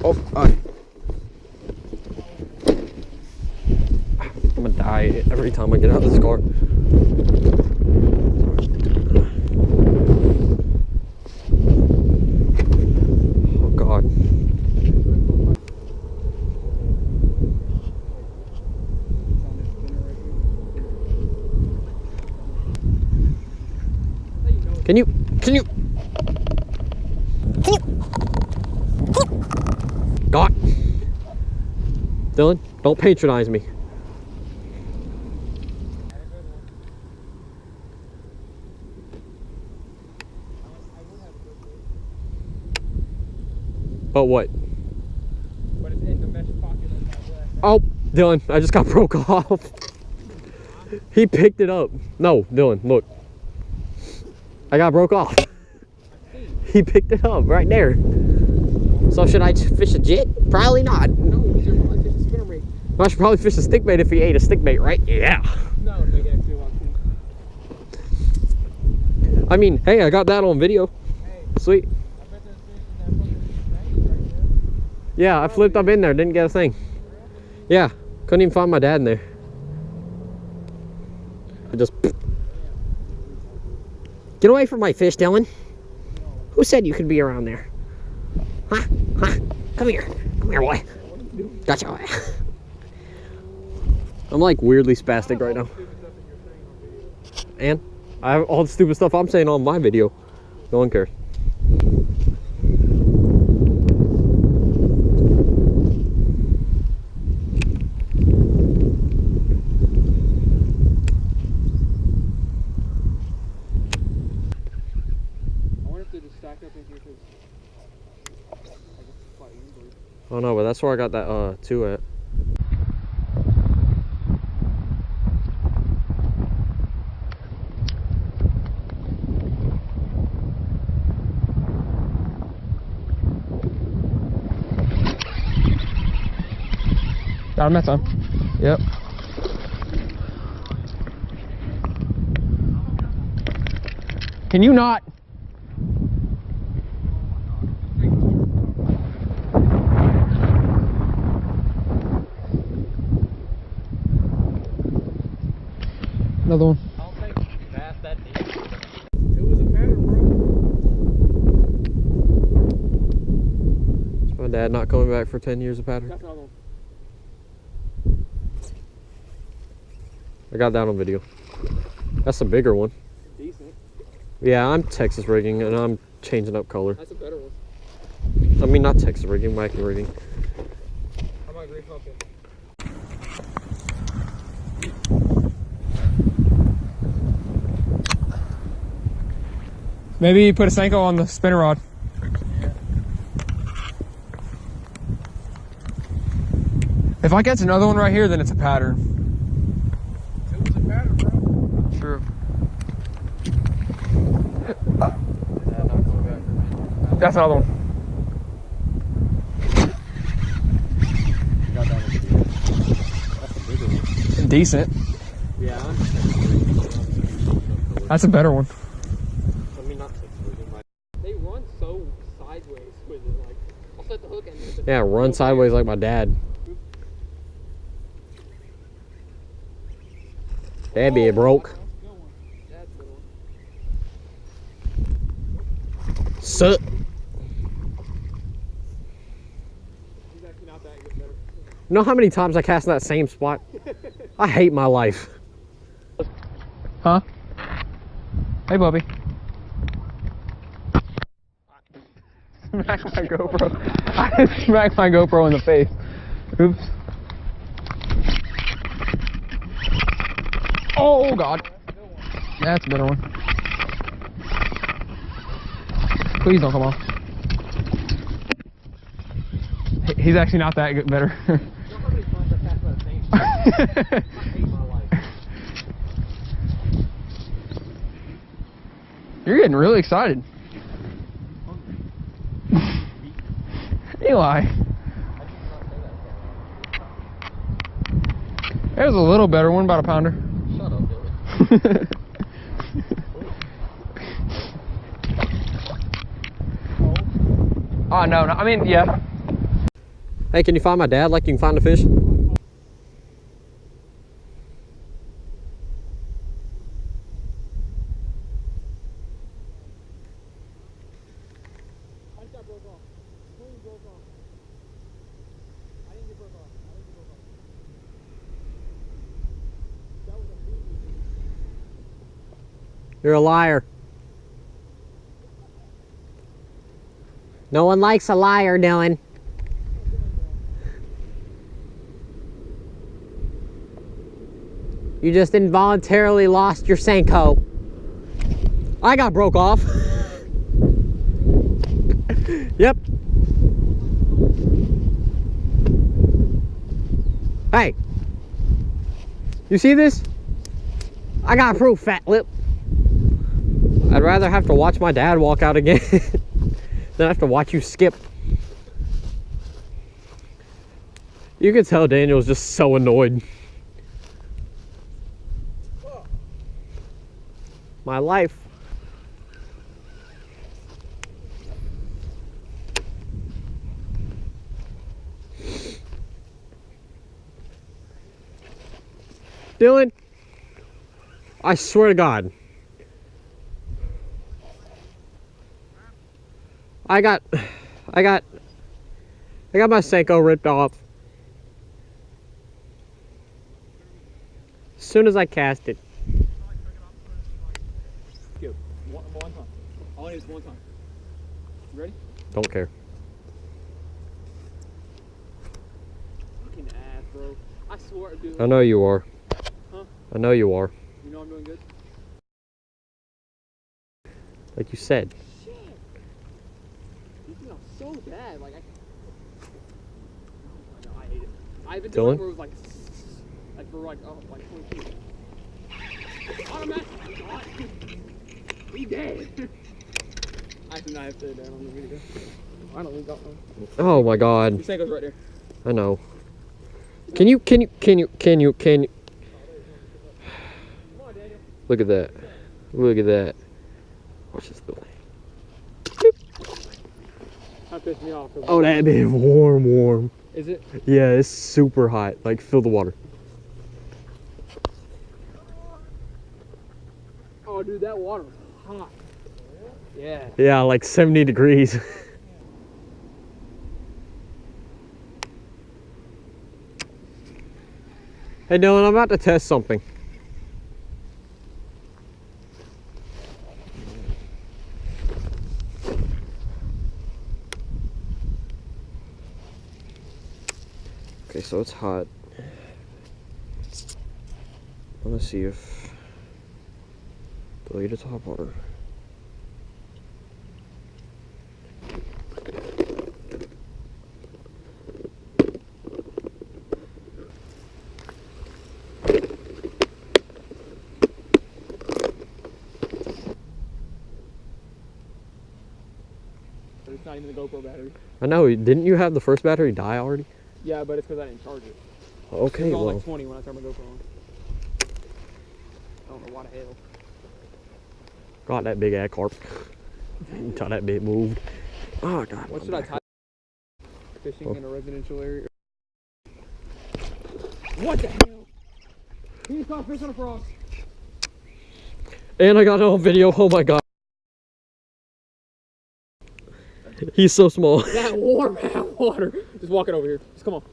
Oh, I'm gonna die every time I get out of this car. Oh God. Can you? God. Dylan, don't patronize me. But what? But it's in the mesh pocket of my black. Oh, Dylan, I just got broke off. He picked it up. No, Dylan, look. I got broke off. He picked it up right there. So should I fish a jit? Probably not. No, you should probably fish a spinnerbait. I should probably fish a stick bait if he ate a stick bait, right? Yeah. No, big actually wants to. I mean, hey, I got that on video. Hey, Sweet. I bet there's fish in that fucking range right there. Yeah, I flipped up in there, didn't get a thing. Yeah, couldn't even find my dad in there. I just... Get away from my fish, Dylan. Who said you could be around there? Huh? Huh? Come here. Come here, boy. Gotcha. I'm like weirdly spastic right now. And I have all the stupid stuff I'm saying on my video. No one cares. Oh no, but that's where I got that 2 at. Got him that time. Yep. Can you not? Another one. I don't think bass that deep. It was a pattern, bro. It's my dad not coming back for 10 years of pattern. That's another one. I got that on video. That's a bigger one. Decent. Yeah, I'm Texas rigging and I'm changing up color. That's a better one. I mean, not Texas rigging, Mikey rigging. I might agree with it. Maybe you put a Senko on the spinner rod. Yeah. If I catch another one right here, then it's a pattern. It was a pattern, bro. True. Yeah, not going back. That's another one. Got that one. That's a bigger one. Decent. Yeah, I'm That's a better one. I mean, not Texas rigging, like they run so sideways with it. Like, I'll set the hook and Yeah, run sideways like my dad. That be broke. That's a good one. Sup? He's actually not that good. Better. You know how many times I cast in that same spot? I hate my life. Huh? Hey, Bubby. Smack my GoPro. I smacked my GoPro in the face. Oops. Oh, God. That's a better one. Please don't come off. He's actually not that good. Better. You know how many times I cast that same spot? I hate my life. You're getting really excited. Eli. There's a little better one, about a pounder. Shut up, Dylan. Oh, no, I mean, yeah. Hey, can you find my dad like you can find the fish? You're a liar. No one likes a liar, Dylan. You just involuntarily lost your Senko. I got broke off. Yep. Hey. You see this? I got proof, fat lip. I'd rather have to watch my dad walk out again than have to watch you skip. You can tell Daniel's just so annoyed. My life. Dylan, I swear to God, I got my Senko ripped off as soon as I cast it. One time. All I need is one time. You ready? Don't care. Fucking ass, bro. I swear, dude. I know you are. Huh? I know you are. You know I'm doing good? Like you said. Shit. These smell so bad. Like, I hate it. I've been doing it where it was like for like 20 feet. Automatic. He dead. I did not have to down on the video. Finally got one. Oh my God. The Senko's right there. I know. Can you? Come on, Daniel. Look at that. Look at that. Watch this building. That pissed me off. Oh, that bit warm. Is it? Yeah, it's super hot. Like, fill the water. Oh, dude, that water was hot. Yeah. Yeah, like 70 degrees. Hey Dylan, I'm about to test something. Okay, so it's hot. Let's see if delete the top water. It's not even the GoPro battery. I know, didn't you have the first battery die already? Yeah, but it's because I didn't charge it. Okay, It was on well. like 20 when I turned my GoPro on. I don't know why the hell. God, that big ass carp. Until that bit moved. Oh God. What should I type? Fishing in a residential area. What the hell? He just caught fish on a frog. And I got it on video. Oh my God. He's so small. That warm ass water. Just walk it over here. Just come on.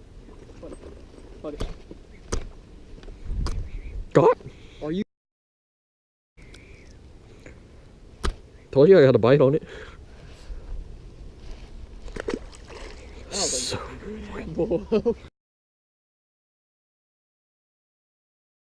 Buddy. God. Are you? Told you I got a bite on it. Oh, So boy.